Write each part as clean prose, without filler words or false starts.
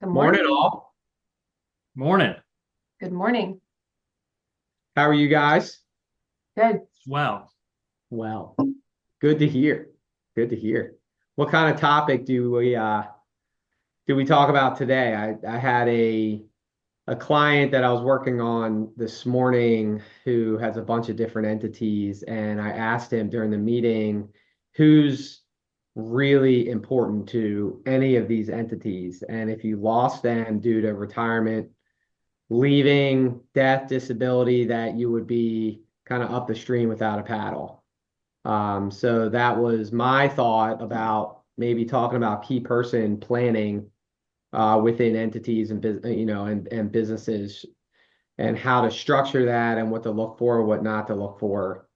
Good Morning, morning. all. Morning. Good morning. How are you guys? Good. Well, Well, good to hear. Good to hear. What kind of topic do we talk about today? I had a client that I was working on this morning who has a bunch of different entities, and I asked him during the meeting who's really important to any of these entities, and if you lost them due to retirement, leaving, death, disability, that you would be kind of up the stream without a paddle. So that was my thought about maybe talking about key person planning within entities and and businesses, and how to structure that and what to look for, what not to look for.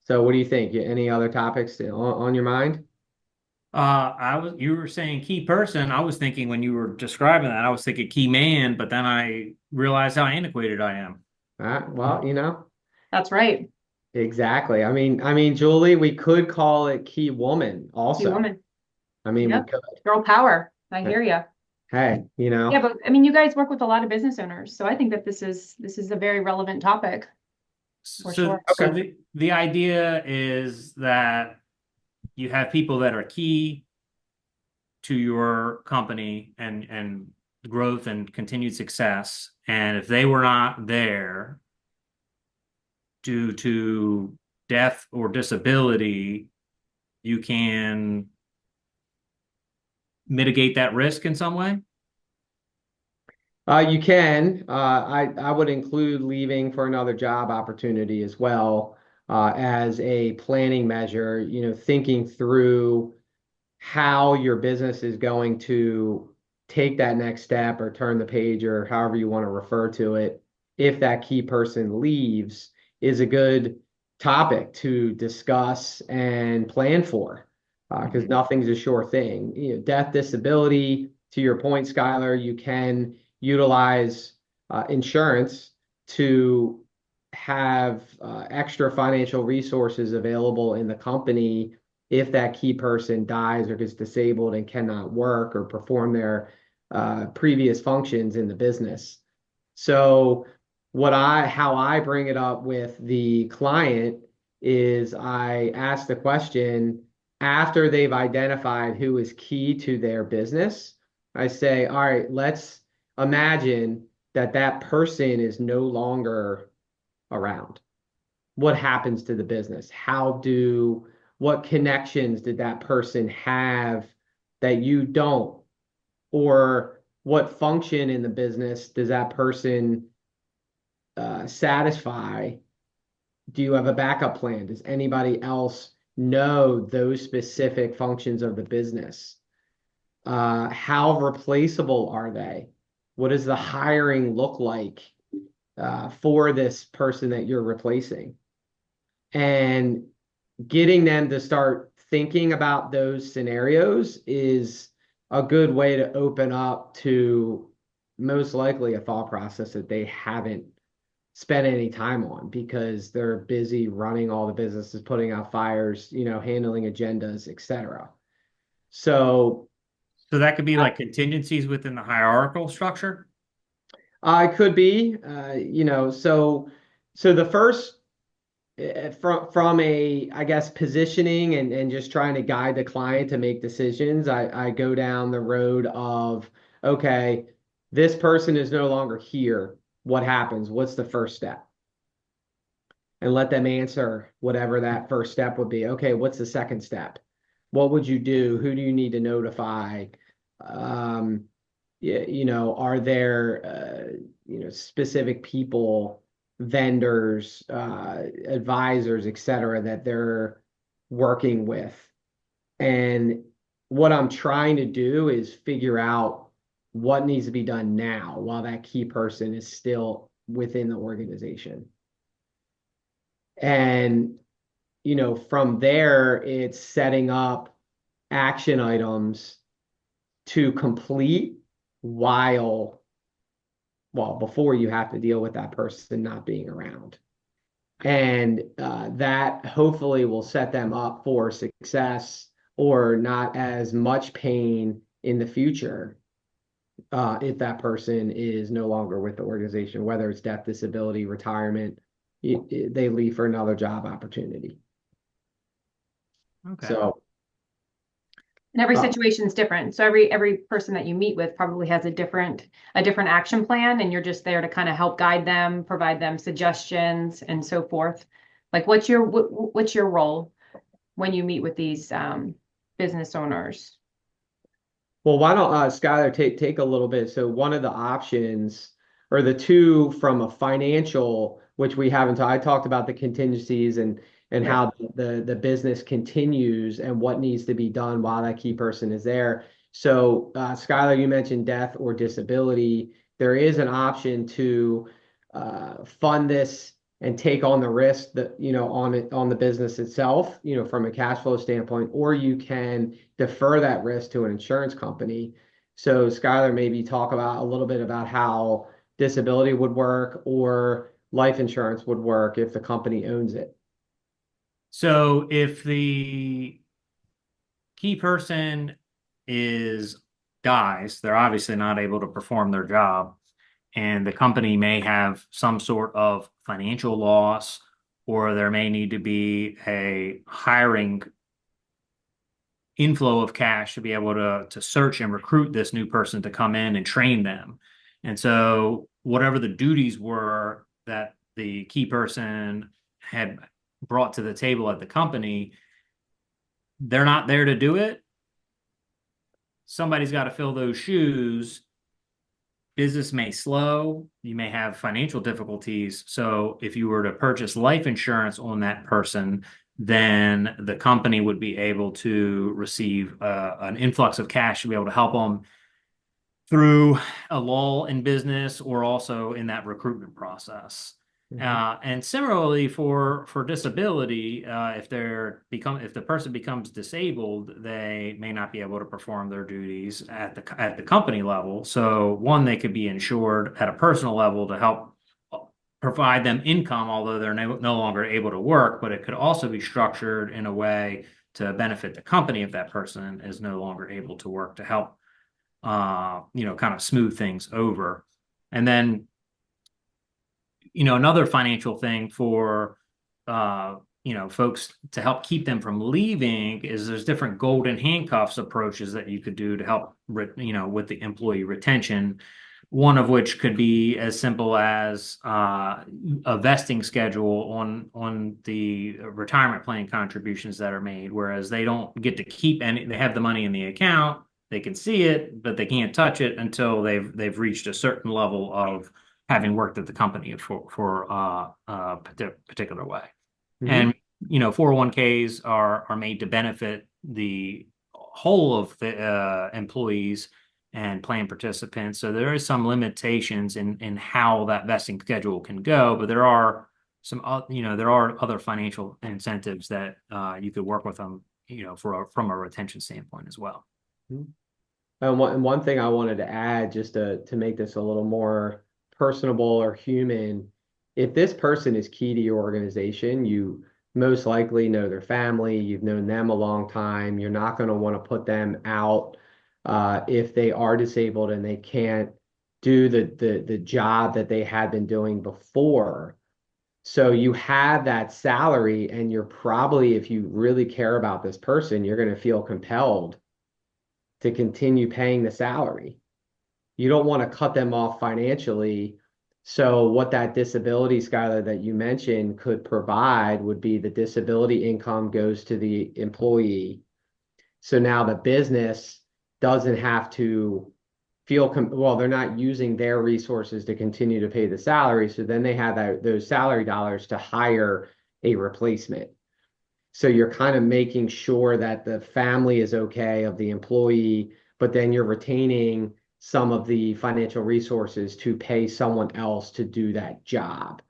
So what do you think? Any other topics on your mind? you were saying key person. I was thinking when you were describing that, I was thinking key man, but then I realized how antiquated I am. Well, That's right. exactly. I mean, Julie, we could call it key woman You also. woman. I mean, we Yep. could. Girl power. I hear you. Hey, Yeah, but I mean, you guys work with a lot of business owners, so I think that this is a very relevant topic for So, sure. so okay. the idea is that you have people that are key to your company and growth and continued success, and if they were not there due to death or disability, you can mitigate that risk in some way. You can. I would include leaving for another job opportunity as well, as a planning measure, thinking through how your business is going to take that next step or turn the page or however you want to refer to it. If that key person leaves, is a good topic to discuss and plan for, because Mhm. nothing's a sure thing. Death, disability, to your point, Skylar, you can utilize insurance to have extra financial resources available in the company if that key person dies or gets disabled and cannot work or perform their previous functions in the business. So how I bring it up with the client is I ask the question after they've identified who is key to their business. I say, all right, let's imagine that that person is no longer around. What happens to the business? What connections did that person have that you don't? Or what function in the business does that person satisfy? Do you have a backup plan? Does anybody else know those specific functions of the business? How replaceable are they? What does the hiring look like for this person that you're replacing? And getting them to start thinking about those scenarios is a good way to open up to most likely a thought process that they haven't spent any time on because they're busy running all the businesses, putting out fires, handling agendas, etc. So So that could be like contingencies within the hierarchical structure. I could be, so the first from a, I guess, positioning and just trying to guide the client to make decisions, I go down the road of, okay, this person is no longer here. What happens? What's the first step? And let them answer whatever that first step would be. Okay, what's the second step? What would you do? Who do you need to notify? Um, are there specific people, vendors, advisors, et cetera, that they're working with? And what I'm trying to do is figure out what needs to be done now while that key person is still within the organization. And from there, it's setting up action items to complete while, well, before you have to deal with that person not being around. And that hopefully will set them up for success or not as much pain in the future. if that person is no longer with the organization, whether it's death, disability, retirement, they leave for another job opportunity. Okay. So, And every uh, situation is different. So every person that you meet with probably has a different action plan, and you're just there to kind of help guide them, provide them suggestions, and so forth. Like, what's your role when you meet with these business owners? well, why don't Skylar take a little bit? So one of the options, or the two from a financial, which we haven't. I talked about the contingencies and Right. how the business continues and what needs to be done while that key person is there. So Skylar, you mentioned death or disability. There is an option to fund this and take on the risk that, on the business itself, from a cash flow standpoint, or you can defer that risk to an insurance company. So Skylar, maybe talk about a little bit about how disability would work or life insurance would work if the company owns it. So if the key person is dies, they're obviously not able to perform their job, and the company may have some sort of financial loss, or there may need to be a hiring inflow of cash to be able to search and recruit this new person to come in and train them. And so whatever the duties were that the key person had brought to the table at the company, they're not there to do it. Somebody's got to fill those shoes. Business may slow, you may have financial difficulties. So if you were to purchase life insurance on that person, then the company would be able to receive an influx of cash to be able to help them through a lull in business or also in that recruitment process. And similarly for disability, if the person becomes disabled, they may not be able to perform their duties at the company level. So one, they could be insured at a personal level to help provide them income, although they're no longer able to work. But it could also be structured in a way to benefit the company if that person is no longer able to work, to help kind of smooth things over. And then, another financial thing for, folks to help keep them from leaving is there's different golden handcuffs approaches that you could do to help, with the employee retention. One of which could be as simple as a vesting schedule on the retirement plan contributions that are made, whereas they don't get to keep any. They have the money in the account, they can see it, but they can't touch it until they've reached a certain level of having worked at the company for a particular way. Mhm. And 401ks are made to benefit the whole of the employees and plan participants. So there is some limitations in how that vesting schedule can go, but there are other financial incentives that you could work with them, from a retention standpoint as well. Mhm. And one thing I wanted to add, just to make this a little more personable or human, if this person is key to your organization, you most likely know their family, you've known them a long time, you're not going to want to put them out if they are disabled and they can't do the job that they had been doing before. So you have that salary, and you're probably, if you really care about this person, you're going to feel compelled to continue paying the salary. You don't want to cut them off financially. So what that disability, Skylar, that you mentioned could provide would be the disability income goes to the employee. So now the business doesn't have to well, they're not using their resources to continue to pay the salary. So then they have those salary dollars to hire a replacement. So you're kind of making sure that the family is okay of the employee, but then you're retaining some of the financial resources to pay someone else to do that job.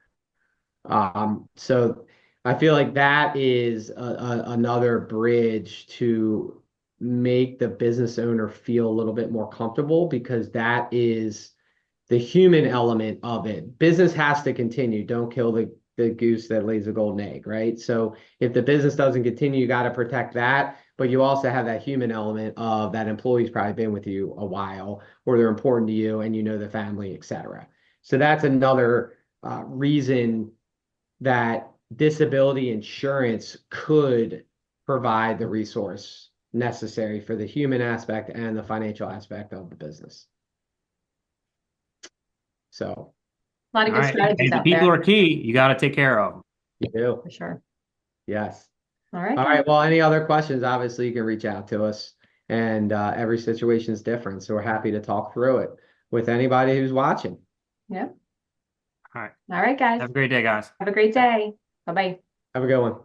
So I feel like that is another bridge to make the business owner feel a little bit more comfortable, because that is the human element of it. Business has to continue. Don't kill the goose that lays a golden egg, right? So if the business doesn't continue, you got to protect that. but you also have that human element of that employee's probably been with you a while, or they're important to you and you know the family, et cetera. So that's another reason that disability insurance could provide the resource necessary for the human aspect and the financial aspect of the business. So, A lot of All good right. strategies And the out people there, are key. You got to take care of them. you do. for sure. Yes. All right, All guys. right. Well, any other questions, obviously you can reach out to us, and every situation is different. So we're happy to talk through it with anybody who's watching. Yeah. All right. All right, guys. Have a great day, guys. Have a great day. Bye-bye. Have a good one.